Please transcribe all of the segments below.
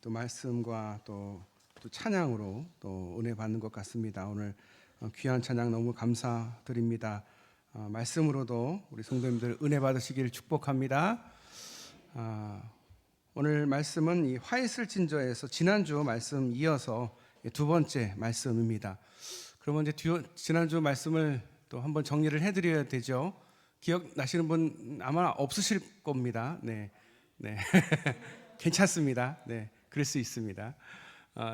또 말씀과 또 찬양으로 또 은혜 받는 것 같습니다. 오늘 귀한 찬양 너무 감사드립니다. 말씀으로도 우리 성도님들 은혜 받으시길 축복합니다. 오늘 말씀은 이 화이슬 진저에서 지난주 말씀 이어서 두 번째 말씀입니다. 그러면 이제 지난주 말씀을 또 한번 정리를 해드려야 되죠. 기억나시는 분 아마 없으실 겁니다. 네. 괜찮습니다. 네, 그럴 수 있습니다.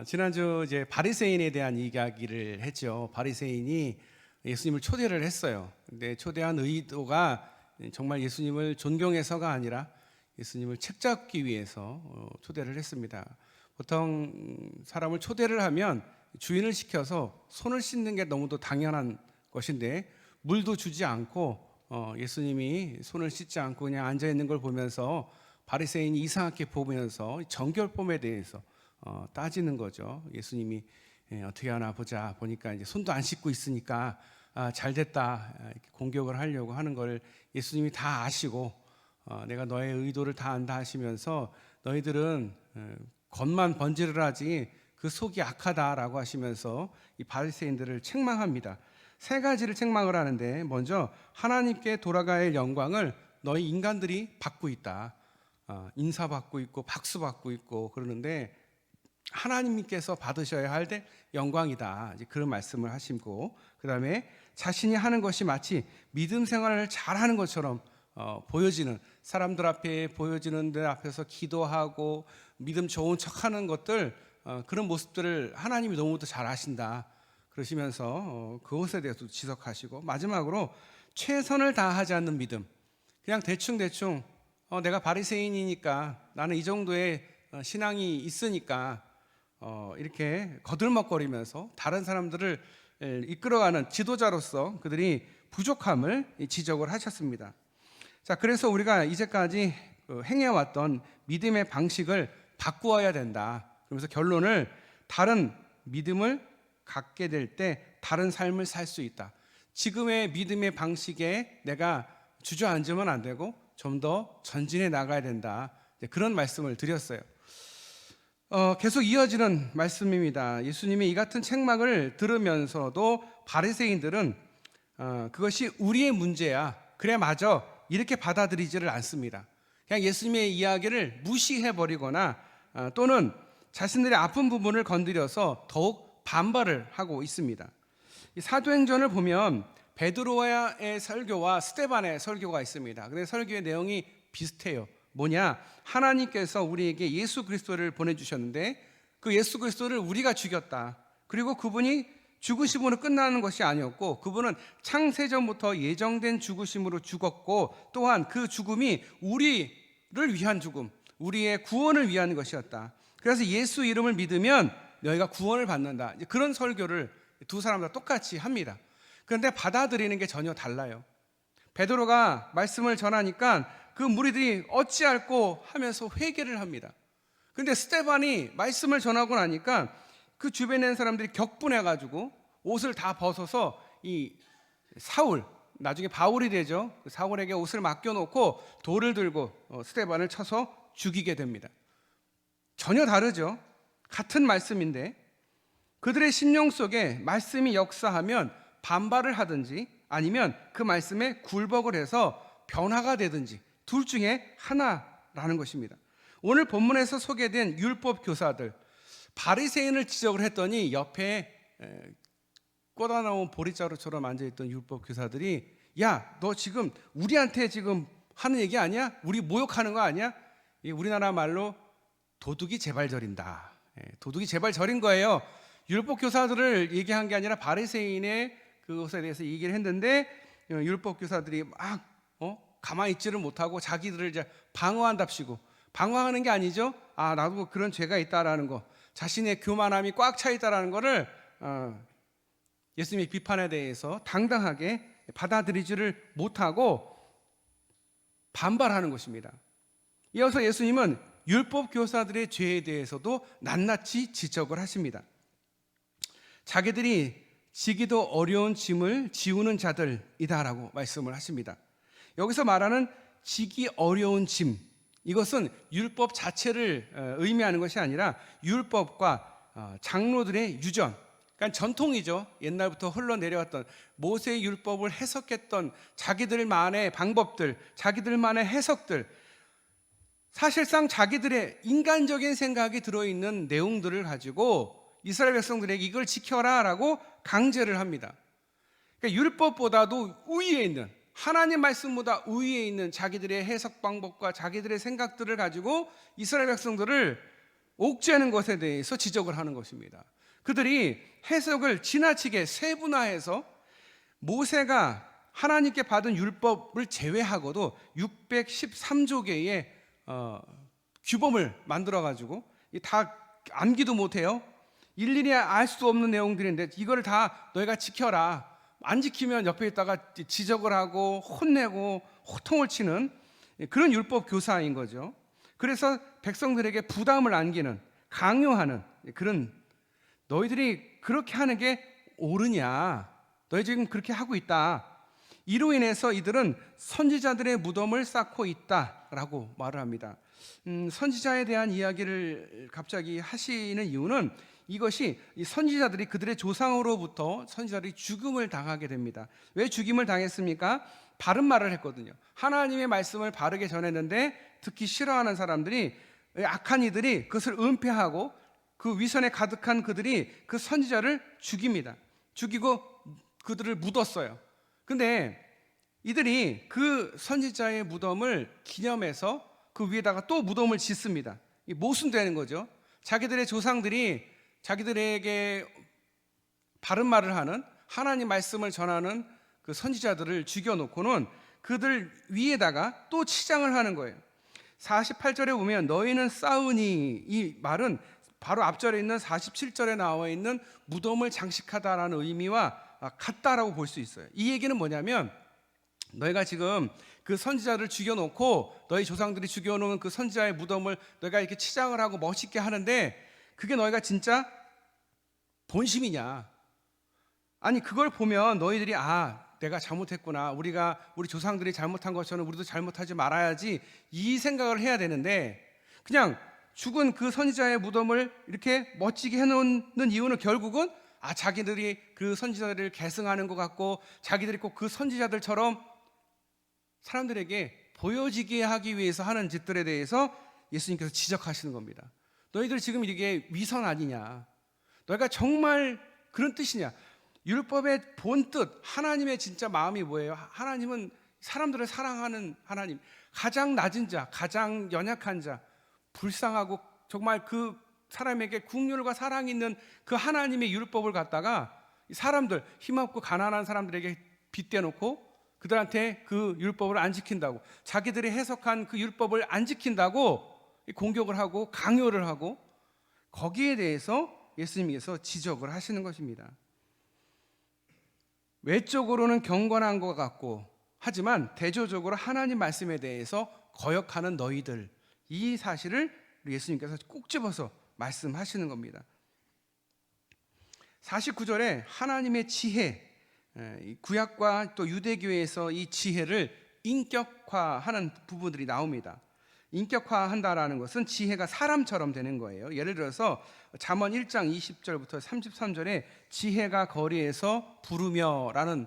지난주 이제 바리새인에 대한 이야기를 했죠. 바리새인이 예수님을 초대를 했어요. 근데 초대한 의도가 정말 예수님을 존경해서가 아니라 예수님을 책잡기 위해서 초대를 했습니다. 보통 사람을 초대를 하면 주인을 시켜서 손을 씻는 게 너무도 당연한 것인데 물도 주지 않고 예수님이 손을 씻지 않고 그냥 앉아 있는 걸 보면서 바리새인이 이상하게 보면서 정결법에 대해서 따지는 거죠. 예수님이 어떻게 하나 보자 보니까 이제 손도 안 씻고 있으니까 잘 됐다 이렇게 공격을 하려고 하는 걸 예수님이 다 아시고 내가 너의 의도를 다 안다 하시면서 너희들은 겉만 번지를 하지 그 속이 악하다라고 하시면서 이 바리새인들을 책망합니다. 세 가지를 책망을 하는데 먼저 하나님께 돌아가야 할 영광을 너희 인간들이 받고 있다. 인사받고 있고 박수받고 있고 그러는데 하나님께서 받으셔야 할 영광이다. 이제 그런 말씀을 하시고 그 다음에 자신이 하는 것이 마치 믿음 생활을 잘하는 것처럼 보여지는 사람들 앞에 보여지는 데 앞에서 기도하고 믿음 좋은 척하는 것들 그런 모습들을 하나님이 너무도 잘 아신다. 그러시면서 그것에 대해서 지적하시고 마지막으로 최선을 다하지 않는 믿음 그냥 대충 내가 바리새인이니까 나는 이 정도의 신앙이 있으니까 이렇게 거들먹거리면서 다른 사람들을 이끌어가는 지도자로서 그들이 부족함을 지적을 하셨습니다. 자, 그래서 우리가 이제까지 행해왔던 믿음의 방식을 바꾸어야 된다. 그러면서 결론을 다른 믿음을 갖게 될 때 다른 삶을 살 수 있다. 지금의 믿음의 방식에 내가 주저앉으면 안 되고 좀 더 전진해 나가야 된다. 그런 말씀을 드렸어요. 계속 이어지는 말씀입니다. 예수님이 이 같은 책망을 들으면서도 바리새인들은 그것이 우리의 문제야. 그래 맞아. 이렇게 받아들이지를 않습니다. 그냥 예수님의 이야기를 무시해버리거나 또는 자신들의 아픈 부분을 건드려서 더욱 반발을 하고 있습니다. 이 사도행전을 보면 베드로의 설교와 스데반의 설교가 있습니다. 근데 설교의 내용이 비슷해요. 뭐냐? 하나님께서 우리에게 예수 그리스도를 보내주셨는데 그 예수 그리스도를 우리가 죽였다. 그리고 그분이 죽으심으로 끝나는 것이 아니었고 그분은 창세전부터 예정된 죽으심으로 죽었고 또한 그 죽음이 우리를 위한 죽음, 우리의 구원을 위한 것이었다. 그래서 예수 이름을 믿으면 너희가 구원을 받는다. 그런 설교를 두 사람 다 똑같이 합니다. 그런데 받아들이는 게 전혀 달라요. 베드로가 말씀을 전하니까 그 무리들이 어찌할꼬 하면서 회개를 합니다. 그런데 스데반이 말씀을 전하고 나니까 그 주변에 있는 사람들이 격분해가지고 옷을 다 벗어서 이 사울, 나중에 바울이 되죠. 사울에게 옷을 맡겨놓고 돌을 들고 스데반을 쳐서 죽이게 됩니다. 전혀 다르죠. 같은 말씀인데 그들의 심령 속에 말씀이 역사하면 반발을 하든지 아니면 그 말씀에 굴복을 해서 변화가 되든지 둘 중에 하나라는 것입니다. 오늘 본문에서 소개된 율법 교사들 바리새인을 지적을 했더니 옆에 꽂아놓은 보리자루처럼 앉아있던 율법 교사들이 야, 너 지금 우리한테 지금 하는 얘기 아니야? 우리 모욕하는 거 아니야? 우리나라 말로 도둑이 제발 저린다. 도둑이 제발 저린 거예요. 율법 교사들을 얘기한 게 아니라 바리새인의 그것에 대해서 얘기를 했는데 율법 교사들이 막 가만히 있지를 못하고 자기들을 이제 방어한답시고 방어하는 게 아니죠. 나도 그런 죄가 있다라는 거, 자신의 교만함이 꽉 차 있다라는 거를 예수님의 비판에 대해서 당당하게 받아들이지를 못하고 반발하는 것입니다. 이어서 예수님은 율법 교사들의 죄에 대해서도 낱낱이 지적을 하십니다. 자기들이 지기도 어려운 짐을 지우는 자들이다라고 말씀을 하십니다. 여기서 말하는 지기 어려운 짐, 이것은 율법 자체를 의미하는 것이 아니라 율법과 장로들의 유전, 그러니까 전통이죠. 옛날부터 흘러내려왔던 모세의 율법을 해석했던 자기들만의 방법들, 자기들만의 해석들, 사실상 자기들의 인간적인 생각이 들어있는 내용들을 가지고 이스라엘 백성들에게 이걸 지켜라라고 강제를 합니다. 그러니까 율법보다도 우위에 있는, 하나님 말씀보다 우위에 있는 자기들의 해석 방법과 자기들의 생각들을 가지고 이스라엘 백성들을 옥죄하는 것에 대해서 지적을 하는 것입니다. 그들이 해석을 지나치게 세분화해서 모세가 하나님께 받은 율법을 제외하고도 613조 개의 규범을 만들어 가지고 다 암기도 못해요. 일일이 알 수 없는 내용들인데 이걸 다 너희가 지켜라. 안 지키면 옆에 있다가 지적을 하고 혼내고 호통을 치는 그런 율법 교사인 거죠. 그래서 백성들에게 부담을 안기는, 강요하는 그런, 너희들이 그렇게 하는 게 옳으냐? 너희 지금 그렇게 하고 있다. 이로 인해서 이들은 선지자들의 무덤을 쌓고 있다라고 말을 합니다. 선지자에 대한 이야기를 갑자기 하시는 이유는 이것이 이 선지자들이 그들의 조상으로부터 선지자들이 죽임을 당하게 됩니다. 왜 죽임을 당했습니까? 바른 말을 했거든요. 하나님의 말씀을 바르게 전했는데 듣기 싫어하는 사람들이, 악한 이들이 그것을 은폐하고 그 위선에 가득한 그들이 그 선지자를 죽입니다. 죽이고 그들을 묻었어요. 근데 이들이 그 선지자의 무덤을 기념해서 그 위에다가 또 무덤을 짓습니다. 모순되는 거죠. 자기들의 조상들이 자기들에게 바른 말을 하는, 하나님 말씀을 전하는 그 선지자들을 죽여놓고는 그들 위에다가 또 치장을 하는 거예요. 48절에 보면 너희는 싸우니, 이 말은 바로 앞절에 있는 47절에 나와 있는 무덤을 장식하다라는 의미와 같다라고 볼 수 있어요. 이 얘기는 뭐냐면 너희가 지금 그 선지자를 죽여놓고 너희 조상들이 죽여놓은 그 선지자의 무덤을 너희가 이렇게 치장을 하고 멋있게 하는데 그게 너희가 진짜 본심이냐? 아니 그걸 보면 너희들이 내가 잘못했구나, 우리 조상들이 잘못한 것처럼 우리도 잘못하지 말아야지, 이 생각을 해야 되는데 그냥 죽은 그 선지자의 무덤을 이렇게 멋지게 해놓는 이유는 결국은 자기들이 그 선지자들을 계승하는 것 같고 자기들이 꼭 그 선지자들처럼 사람들에게 보여지게 하기 위해서 하는 짓들에 대해서 예수님께서 지적하시는 겁니다. 너희들 지금 이게 위선 아니냐? 너희가 정말 그런 뜻이냐? 율법의 본뜻, 하나님의 진짜 마음이 뭐예요? 하나님은 사람들을 사랑하는 하나님, 가장 낮은 자, 가장 연약한 자, 불쌍하고 정말 그 사람에게 국률과 사랑이 있는 그 하나님의 율법을 갖다가 사람들, 힘없고 가난한 사람들에게 빗대놓고 그들한테 그 율법을 안 지킨다고, 자기들이 해석한 그 율법을 안 지킨다고 공격을 하고 강요를 하고, 거기에 대해서 예수님께서 지적을 하시는 것입니다. 외적으로는 경건한 것 같고 하지만 대조적으로 하나님 말씀에 대해서 거역하는 너희들, 이 사실을 예수님께서 꼭 집어서 말씀하시는 겁니다. 49절에 하나님의 지혜, 구약과 또 유대교에서 이 지혜를 인격화하는 부분들이 나옵니다. 인격화한다라는 것은 지혜가 사람처럼 되는 거예요. 예를 들어서 잠언 1장 20절부터 33절에 지혜가 거리에서 부르며라는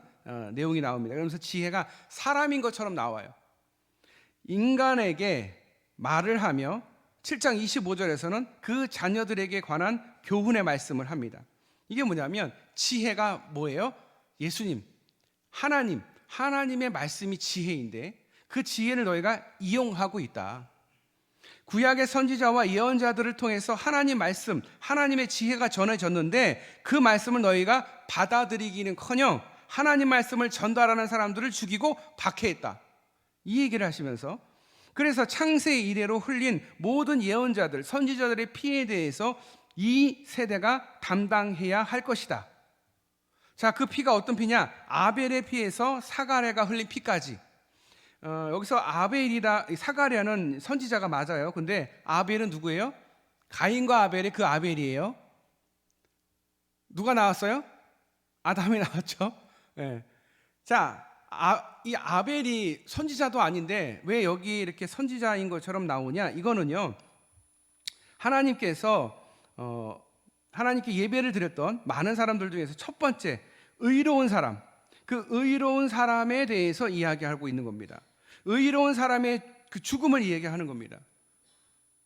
내용이 나옵니다. 그러면서 지혜가 사람인 것처럼 나와요. 인간에게 말을 하며 7장 25절에서는 그 자녀들에게 관한 교훈의 말씀을 합니다. 이게 뭐냐면 지혜가 뭐예요? 예수님, 하나님의 말씀이 지혜인데 그 지혜를 너희가 이용하고 있다. 구약의 선지자와 예언자들을 통해서 하나님 말씀, 하나님의 지혜가 전해졌는데 그 말씀을 너희가 받아들이기는커녕 하나님 말씀을 전달하는 사람들을 죽이고 박해했다. 이 얘기를 하시면서, 그래서 창세 이래로 흘린 모든 예언자들, 선지자들의 피에 대해서 이 세대가 담당해야 할 것이다. 자, 그 피가 어떤 피냐? 아벨의 피에서 사가랴가 흘린 피까지. 여기서 사가랴는 선지자가 맞아요. 근데 아벨은 누구예요? 가인과 아벨의 그 아벨이에요. 누가 나왔어요? 아담이 나왔죠. 네. 자, 이 아벨이 선지자도 아닌데 왜 여기 이렇게 선지자인 것처럼 나오냐? 이거는요, 하나님께 예배를 드렸던 많은 사람들 중에서 첫 번째 의로운 사람, 그 의로운 사람에 대해서 이야기하고 있는 겁니다. 의로운 사람의 그 죽음을 이야기하는 겁니다.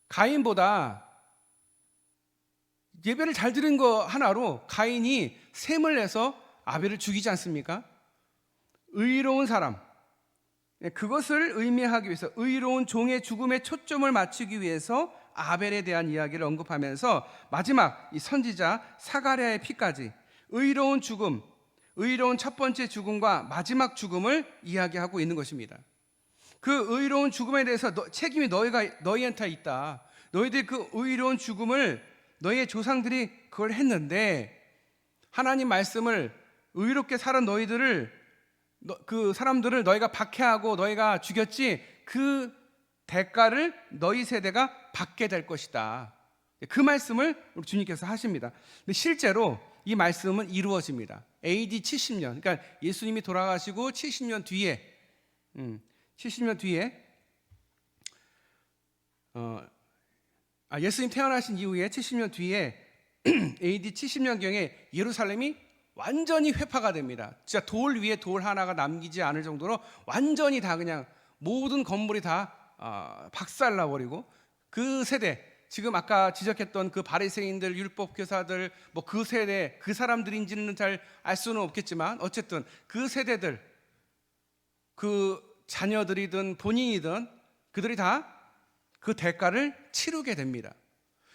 가인보다 예배를 잘 드린 거 하나로 가인이 셈을 내서 아벨을 죽이지 않습니까? 의로운 사람, 그것을 의미하기 위해서, 의로운 종의 죽음에 초점을 맞추기 위해서 아벨에 대한 이야기를 언급하면서 마지막 이 선지자 사가랴의 피까지 의로운 죽음, 의로운 첫 번째 죽음과 마지막 죽음을 이야기하고 있는 것입니다. 그 의로운 죽음에 대해서 책임이 너희한테 있다. 너희들 그 의로운 죽음을 너희의 조상들이 그걸 했는데, 하나님 말씀을 의롭게 살은 그 사람들을 너희가 박해하고 너희가 죽였지, 그 대가를 너희 세대가 받게 될 것이다. 그 말씀을 우리 주님께서 하십니다. 근데 실제로 이 말씀은 이루어집니다. AD 70년, 그러니까 예수님이 돌아가시고 70년 뒤에 예수님 태어나신 이후에 70년 뒤에 AD 70년경에 예루살렘이 완전히 회파가 됩니다. 진짜 돌 위에 돌 하나가 남기지 않을 정도로 완전히 다 그냥 모든 건물이 다 박살나버리고, 그 세대, 지금 아까 지적했던 그 바리새인들, 율법 교사들, 뭐 그 세대, 그 사람들인지는 잘 알 수는 없겠지만 어쨌든 그 세대들, 그 자녀들이든 본인이든 그들이 다 그 대가를 치르게 됩니다.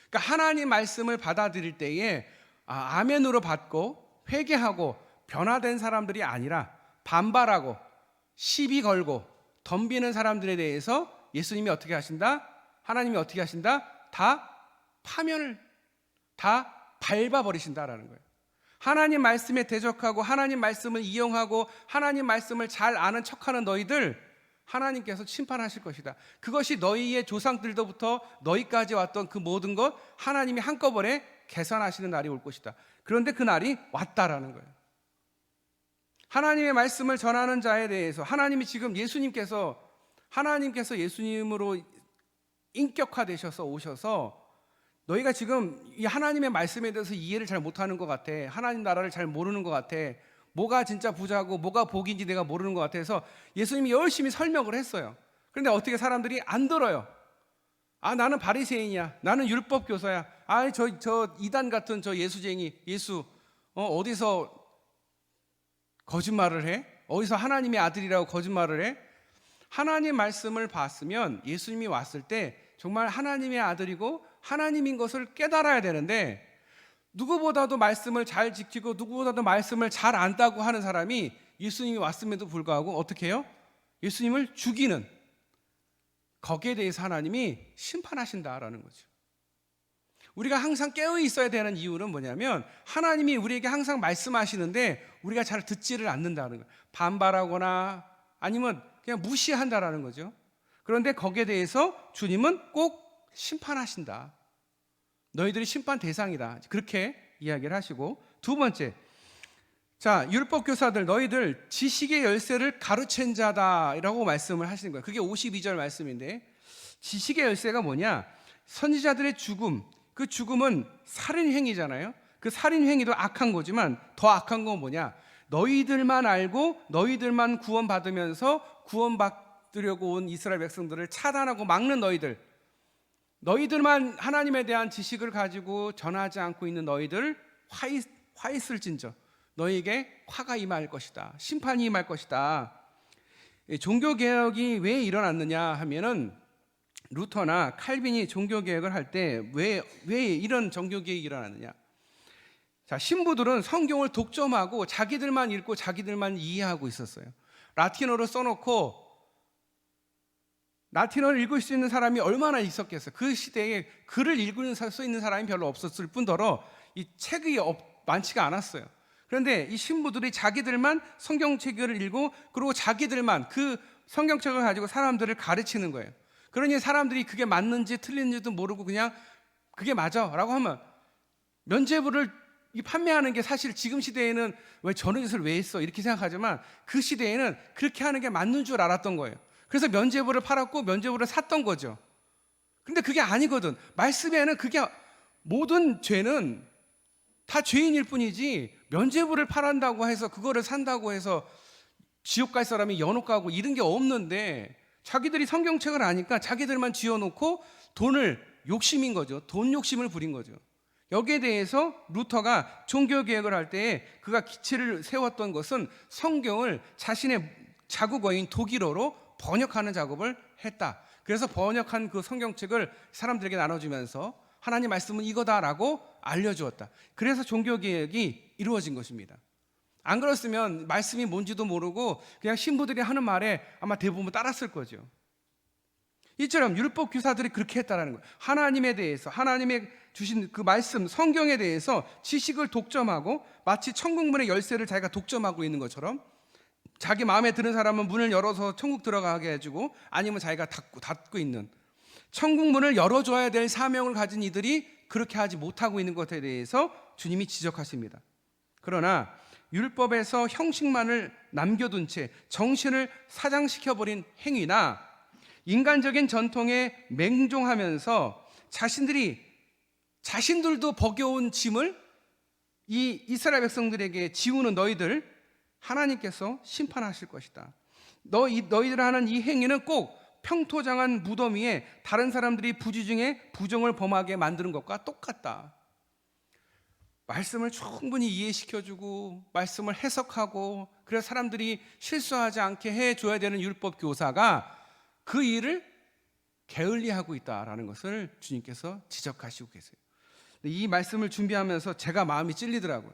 그러니까 하나님 말씀을 받아들일 때에 아멘으로 받고 회개하고 변화된 사람들이 아니라 반발하고 시비 걸고 덤비는 사람들에 대해서 예수님이 어떻게 하신다? 하나님이 어떻게 하신다? 다 밟아버리신다라는 거예요. 하나님 말씀에 대적하고 하나님 말씀을 이용하고 하나님 말씀을 잘 아는 척하는 너희들, 하나님께서 심판하실 것이다. 그것이 너희의 조상들로부터 너희까지 왔던 그 모든 것 하나님이 한꺼번에 계산하시는 날이 올 것이다. 그런데 그 날이 왔다라는 거예요. 하나님의 말씀을 전하는 자에 대해서 하나님이 지금 예수님께서 예수님으로 인격화되셔서 오셔서 너희가 지금 이 하나님의 말씀에 대해서 이해를 잘 못하는 것 같아. 하나님 나라를 잘 모르는 것 같아. 뭐가 진짜 부자고 뭐가 복인지 내가 모르는 것 같아서 예수님이 열심히 설명을 했어요. 그런데 어떻게 사람들이 안 들어요. 나는 바리새인이야. 나는 율법 교사야. 저 이단 같은 저 예수쟁이 예수 어디서 거짓말을 해? 어디서 하나님의 아들이라고 거짓말을 해? 하나님 말씀을 봤으면 예수님이 왔을 때 정말 하나님의 아들이고 하나님인 것을 깨달아야 되는데, 누구보다도 말씀을 잘 지키고 누구보다도 말씀을 잘 안다고 하는 사람이 예수님이 왔음에도 불구하고 어떻게 해요? 예수님을 죽이는, 거기에 대해서 하나님이 심판하신다라는 거죠. 우리가 항상 깨어 있어야 되는 이유는 뭐냐면, 하나님이 우리에게 항상 말씀하시는데 우리가 잘 듣지를 않는다는 거예요. 반발하거나 아니면 그냥 무시한다라는 거죠. 그런데 거기에 대해서 주님은 꼭 심판하신다. 너희들이 심판 대상이다. 그렇게 이야기를 하시고, 두 번째, 율법 교사들, 너희들 지식의 열쇠를 가르친 자다라고 말씀을 하시는 거예요. 그게 52절 말씀인데, 지식의 열쇠가 뭐냐? 선지자들의 죽음, 그 죽음은 살인 행위잖아요. 그 살인 행위도 악한 거지만 더 악한 건 뭐냐? 너희들만 알고 너희들만 구원받으면서 구원받으려고 온 이스라엘 백성들을 차단하고 막는 너희들만 하나님에 대한 지식을 가지고 전하지 않고 있는 너희들, 화 있을진저 너희에게 화가 임할 것이다. 심판이 임할 것이다. 종교개혁이 왜 일어났느냐 하면은, 루터나 칼빈이 종교개혁을 할 때 왜 이런 종교개혁이 일어났느냐? 신부들은 성경을 독점하고 자기들만 읽고 자기들만 이해하고 있었어요. 라틴어로 써놓고 라틴어를 읽을 수 있는 사람이 얼마나 있었겠어요. 그 시대에 글을 읽을 수 있는 사람이 별로 없었을 뿐더러 이 책이 많지가 않았어요. 그런데 이 신부들이 자기들만 성경책을 읽고, 그리고 자기들만 그 성경책을 가지고 사람들을 가르치는 거예요. 그러니 사람들이 그게 맞는지 틀린지도 모르고 그냥 그게 맞아 라고 하면 면죄부를 이 판매하는 게 사실 지금 시대에는 왜 저런 짓을 왜 했어 이렇게 생각하지만 그 시대에는 그렇게 하는 게 맞는 줄 알았던 거예요. 그래서 면죄부를 팔았고 면죄부를 샀던 거죠. 근데 그게 아니거든. 말씀에는 그게 모든 죄는 다 죄인일 뿐이지 면죄부를 팔한다고 해서 그거를 산다고 해서 지옥 갈 사람이 연옥 가고 이런 게 없는데 자기들이 성경책을 아니까 자기들만 지어놓고 돈을 욕심인 거죠. 돈 욕심을 부린 거죠. 여기에 대해서 루터가 종교개혁을 할 때에 그가 기치를 세웠던 것은 성경을 자신의 자국어인 독일어로 번역하는 작업을 했다. 그래서 번역한 그 성경책을 사람들에게 나눠주면서 하나님 말씀은 이거다라고 알려주었다. 그래서 종교개혁이 이루어진 것입니다. 안 그랬으면 말씀이 뭔지도 모르고 그냥 신부들이 하는 말에 아마 대부분 따랐을 거죠. 이처럼 율법 교사들이 그렇게 했다라는 거예요. 하나님에 대해서, 하나님의 주신 그 말씀, 성경에 대해서 지식을 독점하고 마치 천국문의 열쇠를 자기가 독점하고 있는 것처럼 자기 마음에 드는 사람은 문을 열어서 천국 들어가게 해주고 아니면 자기가 닫고 있는 천국문을 열어줘야 될 사명을 가진 이들이 그렇게 하지 못하고 있는 것에 대해서 주님이 지적하십니다. 그러나 율법에서 형식만을 남겨둔 채 정신을 사장시켜버린 행위나 인간적인 전통에 맹종하면서 자신들도 버겨온 짐을 이 이스라엘 백성들에게 지우는 너희들 하나님께서 심판하실 것이다. 너희들 하는 이 행위는 꼭 평토장한 무덤 위에 다른 사람들이 부지중에 부정을 범하게 만드는 것과 똑같다. 말씀을 충분히 이해시켜주고 말씀을 해석하고 그래서 사람들이 실수하지 않게 해줘야 되는 율법 교사가 그 일을 게을리하고 있다라는 것을 주님께서 지적하시고 계세요. 이 말씀을 준비하면서 제가 마음이 찔리더라고요.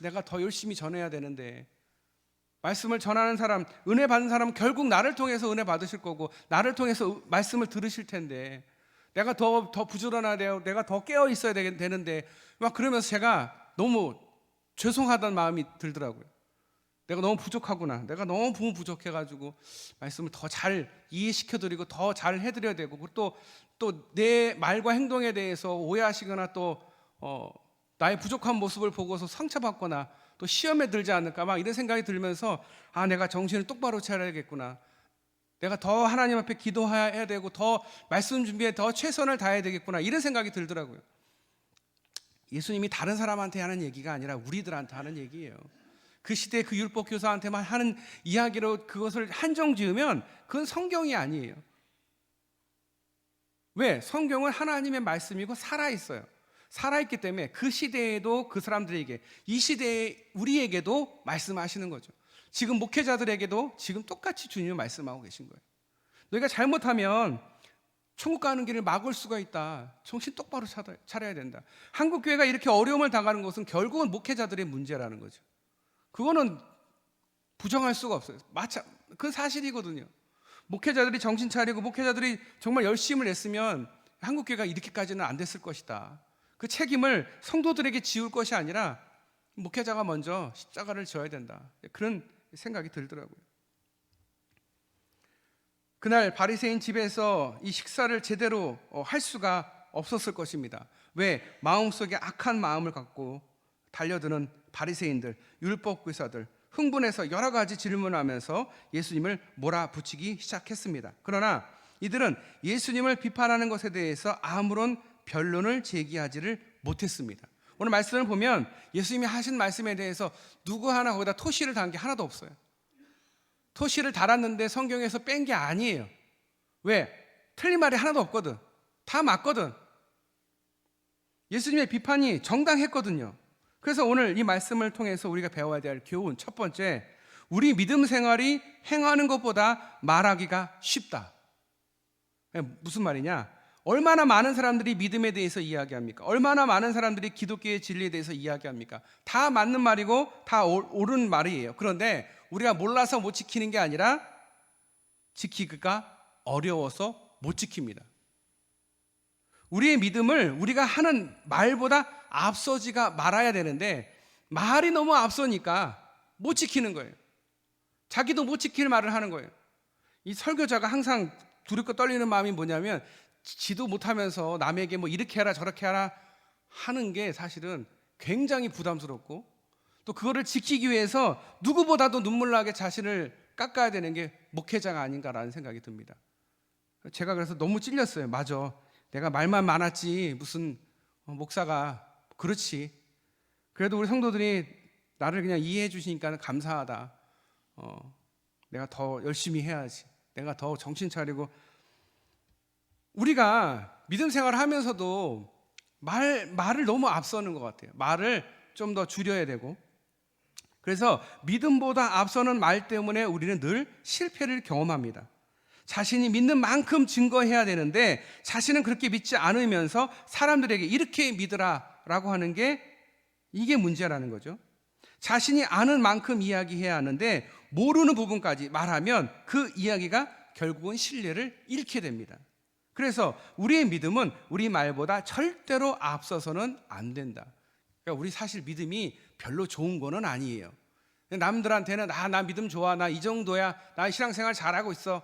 내가 더 열심히 전해야 되는데 말씀을 전하는 사람, 은혜 받는 사람은 결국 나를 통해서 은혜 받으실 거고 나를 통해서 말씀을 들으실 텐데 내가 더 부지런해야 돼요. 내가 더 깨어 있어야 되는데 막 그러면서 제가 너무 죄송하다는 마음이 들더라고요. 내가 너무 부족하구나. 내가 너무 부족해가지고 말씀을 더 잘 이해시켜드리고 더 잘 해드려야 되고 또 내 말과 행동에 대해서 오해하시거나 또 나의 부족한 모습을 보고서 상처받거나 또 시험에 들지 않을까 막 이런 생각이 들면서 내가 정신을 똑바로 차려야겠구나. 내가 더 하나님 앞에 기도해야 되고 더 말씀 준비에 더 최선을 다해야 되겠구나 이런 생각이 들더라고요. 예수님이 다른 사람한테 하는 얘기가 아니라 우리들한테 하는 얘기예요. 그 시대 그 율법 교사한테만 하는 이야기로 그것을 한정 지으면 그건 성경이 아니에요. 왜? 성경은 하나님의 말씀이고 살아있어요. 살아있기 때문에 그 시대에도 그 사람들에게 이 시대에 우리에게도 말씀하시는 거죠. 지금 목회자들에게도 지금 똑같이 주님이 말씀하고 계신 거예요. 너희가 잘못하면 천국 가는 길을 막을 수가 있다. 정신 똑바로 차려야 된다. 한국 교회가 이렇게 어려움을 당하는 것은 결국은 목회자들의 문제라는 거죠. 그거는 부정할 수가 없어요. 그 사실이거든요. 목회자들이 정신 차리고 목회자들이 정말 열심을 냈으면 한국 교회가 이렇게까지는 안 됐을 것이다. 그 책임을 성도들에게 지울 것이 아니라 목회자가 먼저 십자가를 져야 된다. 그런 생각이 들더라고요. 그날 바리새인 집에서 이 식사를 제대로 할 수가 없었을 것입니다. 왜? 마음속에 악한 마음을 갖고 달려드는 바리새인들, 율법교사들 흥분해서 여러 가지 질문하면서 예수님을 몰아붙이기 시작했습니다. 그러나 이들은 예수님을 비판하는 것에 대해서 아무런 변론을 제기하지를 못했습니다. 오늘 말씀을 보면 예수님이 하신 말씀에 대해서 누구 하나 거기다 토시를 단 게 하나도 없어요. 토시를 달았는데 성경에서 뺀 게 아니에요. 왜? 틀린 말이 하나도 없거든. 다 맞거든. 예수님의 비판이 정당했거든요. 그래서 오늘 이 말씀을 통해서 우리가 배워야 될 교훈 첫 번째, 우리 믿음 생활이 행하는 것보다 말하기가 쉽다. 무슨 말이냐? 얼마나 많은 사람들이 믿음에 대해서 이야기합니까? 얼마나 많은 사람들이 기독교의 진리에 대해서 이야기합니까? 다 맞는 말이고 다 옳은 말이에요. 그런데 우리가 몰라서 못 지키는 게 아니라 지키기가 어려워서 못 지킵니다. 우리의 믿음을 우리가 하는 말보다 앞서지가 말아야 되는데 말이 너무 앞서니까 못 지키는 거예요. 자기도 못 지킬 말을 하는 거예요. 이 설교자가 항상 두렵고 떨리는 마음이 뭐냐면 지도 못하면서 남에게 뭐 이렇게 해라 저렇게 해라 하는 게 사실은 굉장히 부담스럽고 또 그거를 지키기 위해서 누구보다도 눈물 나게 자신을 깎아야 되는 게 목회자가 아닌가라는 생각이 듭니다. 제가 그래서 너무 찔렸어요. 맞아. 내가 말만 많았지 무슨 목사가. 그렇지. 그래도 우리 성도들이 나를 그냥 이해해 주시니까 감사하다. 내가 더 열심히 해야지. 내가 더 정신 차리고. 우리가 믿음 생활을 하면서도 말을 너무 앞서는 것 같아요. 말을 좀 더 줄여야 되고. 그래서 믿음보다 앞서는 말 때문에 우리는 늘 실패를 경험합니다. 자신이 믿는 만큼 증거해야 되는데 자신은 그렇게 믿지 않으면서 사람들에게 이렇게 믿으라 라고 하는 게 이게 문제라는 거죠. 자신이 아는 만큼 이야기해야 하는데 모르는 부분까지 말하면 그 이야기가 결국은 신뢰를 잃게 됩니다. 그래서 우리의 믿음은 우리 말보다 절대로 앞서서는 안 된다. 그러니까 우리 사실 믿음이 별로 좋은 거는 아니에요. 남들한테는 나 믿음 좋아, 나 이 정도야, 나 신앙생활 잘하고 있어.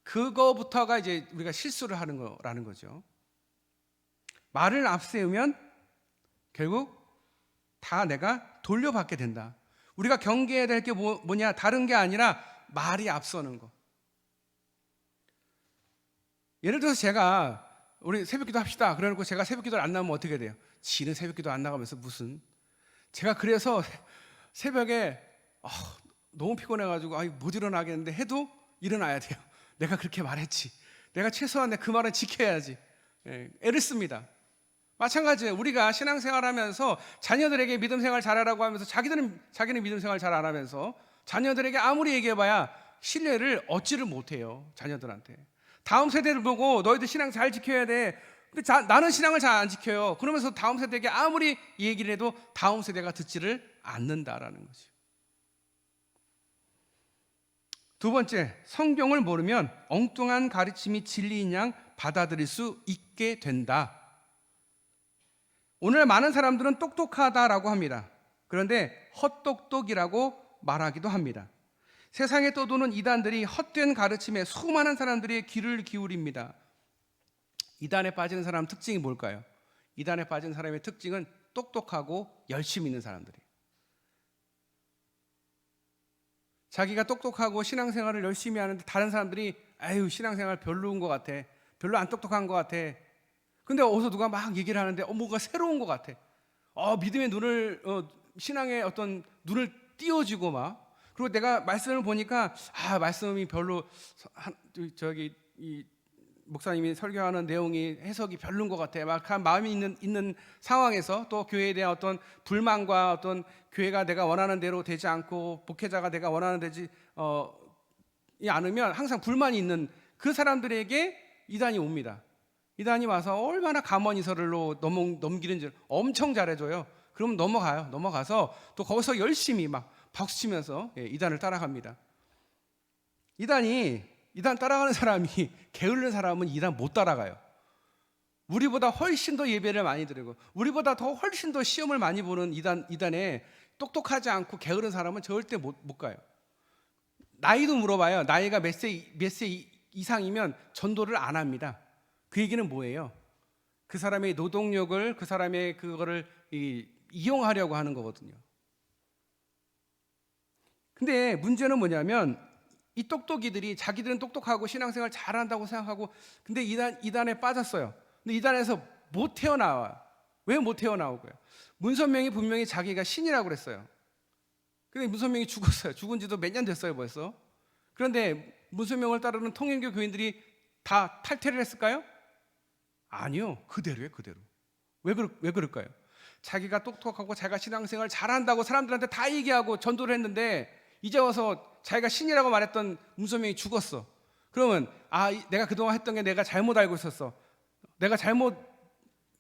그거부터가 이제 우리가 실수를 하는 거라는 거죠. 말을 앞세우면 결국 다 내가 돌려받게 된다. 우리가 경계해야 될 게 뭐냐? 다른 게 아니라 말이 앞서는 거. 예를 들어서 제가 우리 새벽기도 합시다. 그래놓고 제가 새벽기도를 안 나오면 어떻게 돼요? 지는 새벽기도 안 나가면서 무슨. 제가 그래서 새벽에 너무 피곤해가지고 못 일어나겠는데 해도 일어나야 돼요. 내가 그렇게 말했지. 내가 최소한 그 말은 지켜야지. 애를 씁니다. 마찬가지예요. 우리가 신앙생활하면서 자녀들에게 믿음 생활 잘하라고 하면서 자기는 믿음 생활 잘 안 하면서 자녀들에게 아무리 얘기해봐야 신뢰를 얻지를 못해요. 자녀들한테. 다음 세대를 보고 너희들 신앙 잘 지켜야 돼. 근데 나는 신앙을 잘 안 지켜요. 그러면서 다음 세대에게 아무리 얘기를 해도 다음 세대가 듣지를 않는다라는 거죠. 두 번째, 성경을 모르면 엉뚱한 가르침이 진리인 양 받아들일 수 있게 된다. 오늘 많은 사람들은 똑똑하다라고 합니다. 그런데 헛똑똑이라고 말하기도 합니다. 세상에 떠도는 이단들이 헛된 가르침에 수많은 사람들이 귀를 기울입니다. 이단에 빠지는 사람 특징이 뭘까요? 이단에 빠진 사람의 특징은 똑똑하고 열심히 있는 사람들이에요. 자기가 똑똑하고 신앙생활을 열심히 하는데 다른 사람들이 신앙생활 별로인 것 같아. 별로 안 똑똑한 것 같아. 근데 어디서 누가 막 얘기를 하는데 뭔가 새로운 것 같아. 믿음의 눈을 신앙의 어떤 눈을 띄워주고 막. 그리고 내가 말씀을 보니까 말씀이 별로 이 목사님이 설교하는 내용이 해석이 별로인 것 같아. 막 마음이 있는 상황에서 또 교회에 대한 어떤 불만과 어떤 교회가 내가 원하는 대로 되지 않고 목회자가 내가 원하는 되지 않으면 항상 불만이 있는 그 사람들에게 이단이 옵니다. 이단이 와서 얼마나 감언이설로 넘기는지 엄청 잘해줘요. 그럼 넘어가서 또 거기서 열심히 막 박수치면서 이단을 따라갑니다. 이단 따라가는 사람이 게으른 사람은 이단 못 따라가요. 우리보다 훨씬 더 예배를 많이 드리고 우리보다 훨씬 더 시험을 많이 보는 이단에 똑똑하지 않고 게으른 사람은 절대 못 가요. 나이도 물어봐요. 나이가 몇 세 이상이면 전도를 안 합니다. 그 얘기는 뭐예요? 그 사람의 노동력을 그 사람의 그거를 이용하려고 하는 거거든요. 근데 문제는 뭐냐면 이 똑똑이들이 자기들은 똑똑하고 신앙생활 잘한다고 생각하고 근데 이단에 빠졌어요. 근데 이단에서 못 태어나와요. 왜 못 태어나오고요? 문선명이 분명히 자기가 신이라고 그랬어요. 근데 문선명이 죽었어요. 죽은 지도 몇 년 됐어요 벌써. 그런데 문선명을 따르는 통일교 교인들이 다 탈퇴를 했을까요? 아니요. 그대로예요. 그대로. 왜 그럴까요? 자기가 똑똑하고 자기가 신앙생활 잘한다고 사람들한테 다 얘기하고 전도를 했는데 이제 와서 자기가 신이라고 말했던 문선명이 죽었어. 그러면 내가 그동안 했던 게 내가 잘못 알고 있었어.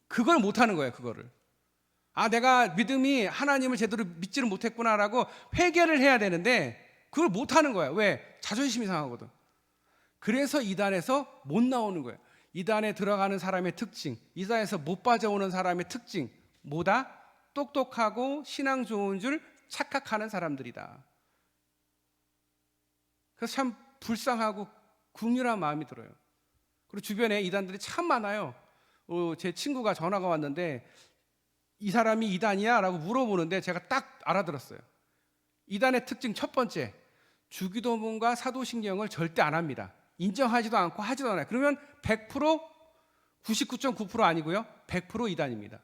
그걸 못하는 거예요. 그거를. 내가 믿음이 하나님을 제대로 믿지를 못했구나라고 회개를 해야 되는데 그걸 못하는 거야. 왜? 자존심이 상하거든. 그래서 이단에서 못 나오는 거예요. 이단에 들어가는 사람의 특징, 이단에서 못 빠져오는 사람의 특징 뭐다? 똑똑하고 신앙 좋은 줄 착각하는 사람들이다. 그래서 참 불쌍하고 국률한 마음이 들어요. 그리고 주변에 이단들이 참 많아요. 제 친구가 전화가 왔는데 이 사람이 이단이야? 라고 물어보는데 제가 딱 알아들었어요. 이단의 특징 첫 번째, 주기도문과 사도신경을 절대 안 합니다. 인정하지도 않고 하지도 않아요. 그러면 100%, 99.9% 아니고요, 100% 이단입니다.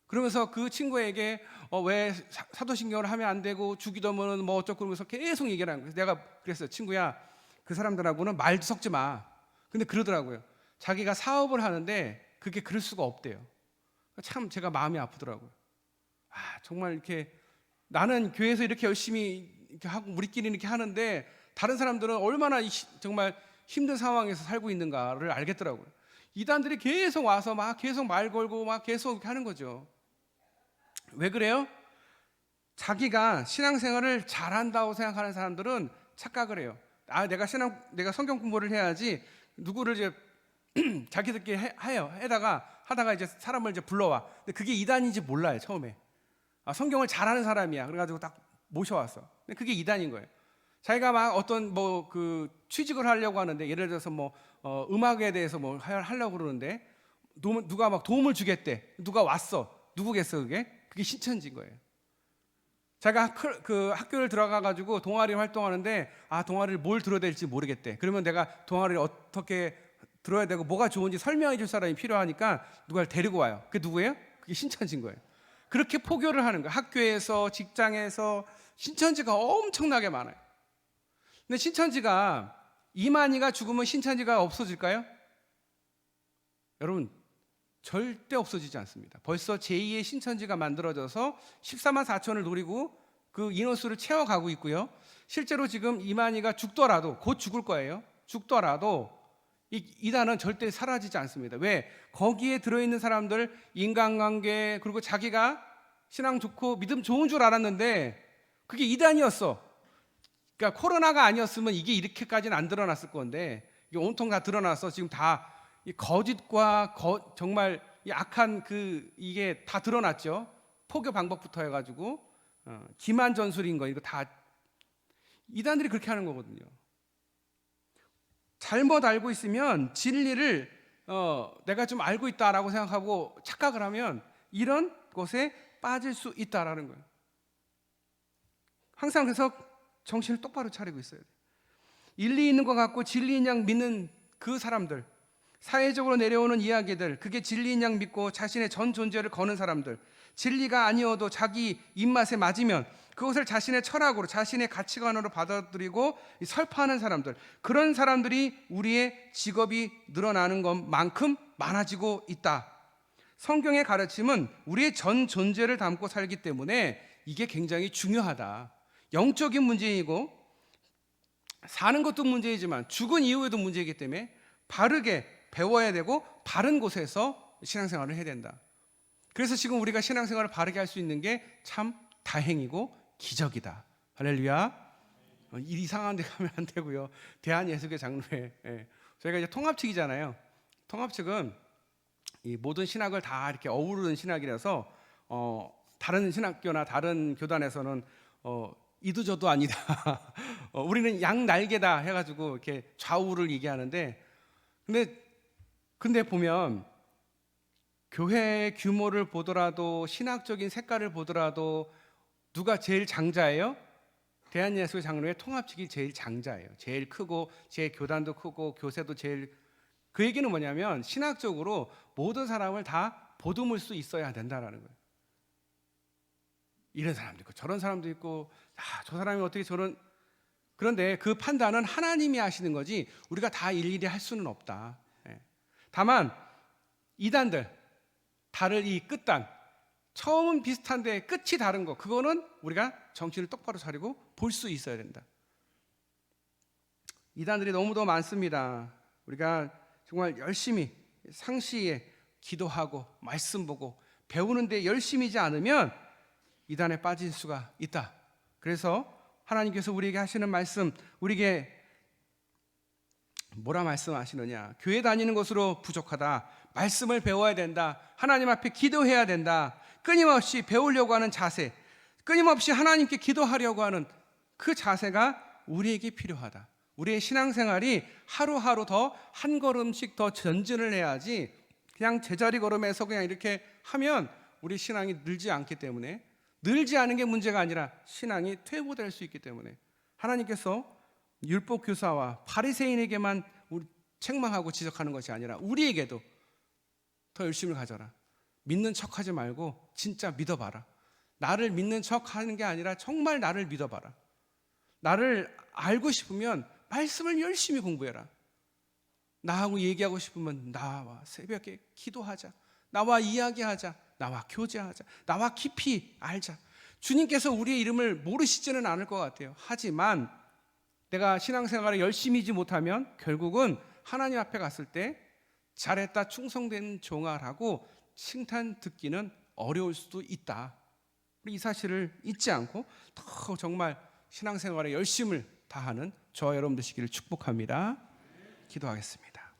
그러면서 그 친구에게 왜 사도신경을 하면 안 되고 주기도문은 뭐 어쩌고 그러면서 계속 얘기를 하는 거예요. 내가 그랬어요. 친구야, 그 사람들하고는 말도 섞지 마. 근데 그러더라고요. 자기가 사업을 하는데 그게 그럴 수가 없대요. 참 제가 마음이 아프더라고요. 정말 이렇게 나는 교회에서 이렇게 열심히 이렇게 하고 우리끼리 이렇게 하는데 다른 사람들은 얼마나 정말 힘든 상황에서 살고 있는가를 알겠더라고요. 이단들이 계속 와서 막 계속 말 걸고 막 계속 이렇게 하는 거죠. 왜 그래요? 자기가 신앙생활을 잘한다고 생각하는 사람들은 착각을 해요. 내가 성경 공부를 해야지 누구를 이제 자기들끼리 하다가 이제 사람을 이제 불러와. 근데 그게 이단인지 몰라요, 처음에. 성경을 잘하는 사람이야. 그래가지고 딱 모셔왔어. 근데 그게 이단인 거예요. 자기가 막 어떤 그 취직을 하려고 하는데, 예를 들어서 음악에 대해서 하려고 그러는데 누가 막 도움을 주겠대. 누가 왔어. 누구겠어 그게? 그게 신천지인 거예요. 자기가 그 학교를 들어가가지고 동아리 활동하는데 동아리를 뭘 들어야 될지 모르겠대. 그러면 내가 동아리를 어떻게 들어야 되고 뭐가 좋은지 설명해 줄 사람이 필요하니까 누가를 데리고 와요. 그게 누구예요? 그게 신천지인 거예요. 그렇게 포교를 하는 거예요. 학교에서, 직장에서 신천지가 엄청나게 많아요. 근데 신천지가, 이만희가 죽으면 신천지가 없어질까요? 여러분, 절대 없어지지 않습니다. 벌써 제2의 신천지가 만들어져서 14만 4천을 노리고 그 인원수를 채워가고 있고요. 실제로 지금 이만희가 죽더라도, 곧 죽을 거예요. 죽더라도 이단은 절대 사라지지 않습니다. 왜? 거기에 들어있는 사람들, 인간관계, 그리고 자기가 신앙 좋고 믿음 좋은 줄 알았는데 그게 이단이었어. 그러니까 코로나가 아니었으면 이게 이렇게까지는 안 드러났을 건데 이게 온통 다 드러나서 지금 다 이 거짓과 정말 이 악한 이게 다 드러났죠. 포교 방법부터 해가지고 기만 전술인 거, 이거 다 이단들이 그렇게 하는 거거든요. 잘못 알고 있으면 진리를 내가 좀 알고 있다라고 생각하고 착각을 하면 이런 것에 빠질 수 있다라는 거예요. 항상 그래서 정신을 똑바로 차리고 있어야 돼요. 일리 있는 것 같고 진리인 양 믿는 그 사람들, 사회적으로 내려오는 이야기들, 그게 진리인 양 믿고 자신의 전 존재를 거는 사람들, 진리가 아니어도 자기 입맛에 맞으면 그것을 자신의 철학으로, 자신의 가치관으로 받아들이고 설파하는 사람들, 그런 사람들이 우리의 직업이 늘어나는 것만큼 많아지고 있다. 성경의 가르침은 우리의 전 존재를 담고 살기 때문에 이게 굉장히 중요하다. 영적인 문제이고 사는 것도 문제이지만 죽은 이후에도 문제이기 때문에 바르게 배워야 되고 바른 곳에서 신앙생활을 해야 된다. 그래서 지금 우리가 신앙생활을 바르게 할 수 있는 게 참 다행이고 기적이다. 할렐루야. 일 이상한 데 가면 안 되고요. 대한예수교 장로회, 저희가 이제 통합측이잖아요. 통합측은 이 모든 신학을 다 이렇게 어우르는 신학이라서 다른 신학교나 다른 교단에서는 이도저도 아니다. 우리는 양날개다 해가지고 이렇게 좌우를 얘기하는데, 근데 보면 교회 규모를 보더라도 신학적인 색깔을 보더라도 누가 제일 장자예요? 대한예수교 장로회 통합측이 제일 장자예요. 제일 크고 제 교단도 크고 교세도 제일. 그 얘기는 뭐냐면 신학적으로 모든 사람을 다 보듬을 수 있어야 된다라는 거예요. 이런 사람도 있고 저런 사람도 있고 저 사람이 어떻게 저런. 그런데 그 판단은 하나님이 하시는 거지 우리가 다 일일이 할 수는 없다. 다만 이단들, 다를 이 끝단, 처음은 비슷한데 끝이 다른 거, 그거는 우리가 정신을 똑바로 차리고 볼 수 있어야 된다. 이단들이 너무도 많습니다. 우리가 정말 열심히 상시에 기도하고 말씀 보고 배우는데 열심이지 않으면 이단에 빠질 수가 있다. 그래서 하나님께서 우리에게 하시는 말씀, 우리에게 뭐라 말씀하시느냐? 교회 다니는 것으로 부족하다. 말씀을 배워야 된다. 하나님 앞에 기도해야 된다. 끊임없이 배우려고 하는 자세, 끊임없이 하나님께 기도하려고 하는 그 자세가 우리에게 필요하다. 우리의 신앙생활이 하루하루 더 한 걸음씩 더 전진을 해야지 그냥 제자리 걸음에서 그냥 이렇게 하면 우리 신앙이 늘지 않기 때문에, 늘지 않은 게 문제가 아니라 신앙이 퇴보될 수 있기 때문에 하나님께서 율법 교사와 바리새인에게만 책망하고 지적하는 것이 아니라 우리에게도 더 열심을 가져라. 믿는 척하지 말고 진짜 믿어봐라. 나를 믿는 척하는 게 아니라 정말 나를 믿어봐라. 나를 알고 싶으면 말씀을 열심히 공부해라. 나하고 얘기하고 싶으면 나와 새벽에 기도하자. 나와 이야기하자. 나와 교제하자. 나와 깊이 알자. 주님께서 우리의 이름을 모르시지는 않을 것 같아요. 하지만 내가 신앙생활을 열심히 하지 못하면 결국은 하나님 앞에 갔을 때 잘했다, 충성된 종아라고 칭찬 듣기는 어려울 수도 있다. 이 사실을 잊지 않고 더 정말 신앙생활에 열심을 다하는 저와 여러분 되시기를 축복합니다. 기도하겠습니다.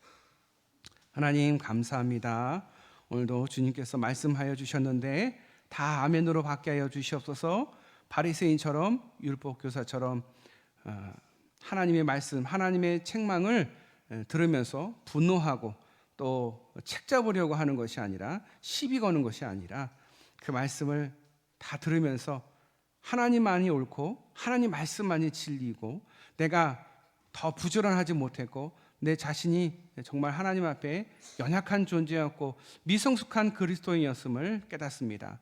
하나님 감사합니다. 오늘도 주님께서 말씀하여 주셨는데 다 아멘으로 받게 하여 주시옵소서. 바리새인처럼 율법교사처럼 하나님의 말씀, 하나님의 책망을 들으면서 분노하고 또 책잡으려고 하는 것이 아니라 시비 거는 것이 아니라 그 말씀을 다 들으면서 하나님만이 옳고 하나님 말씀만이 진리고 내가 더 부지런하지 못했고 내 자신이 정말 하나님 앞에 연약한 존재였고 미성숙한 그리스도인이었음을 깨닫습니다.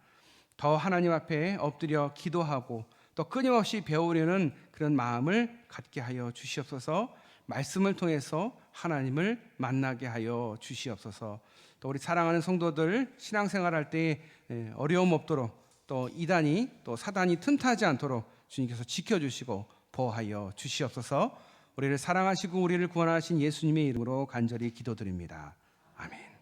더 하나님 앞에 엎드려 기도하고 또 끊임없이 배우려는 그런 마음을 갖게 하여 주시옵소서. 말씀을 통해서 하나님을 만나게 하여 주시옵소서. 또 우리 사랑하는 성도들 신앙생활할 때 어려움 없도록 또 이단이 또 사단이 틈타지 않도록 주님께서 지켜주시고 보호하여 주시옵소서. 우리를 사랑하시고 우리를 구원하신 예수님의 이름으로 간절히 기도드립니다. 아멘.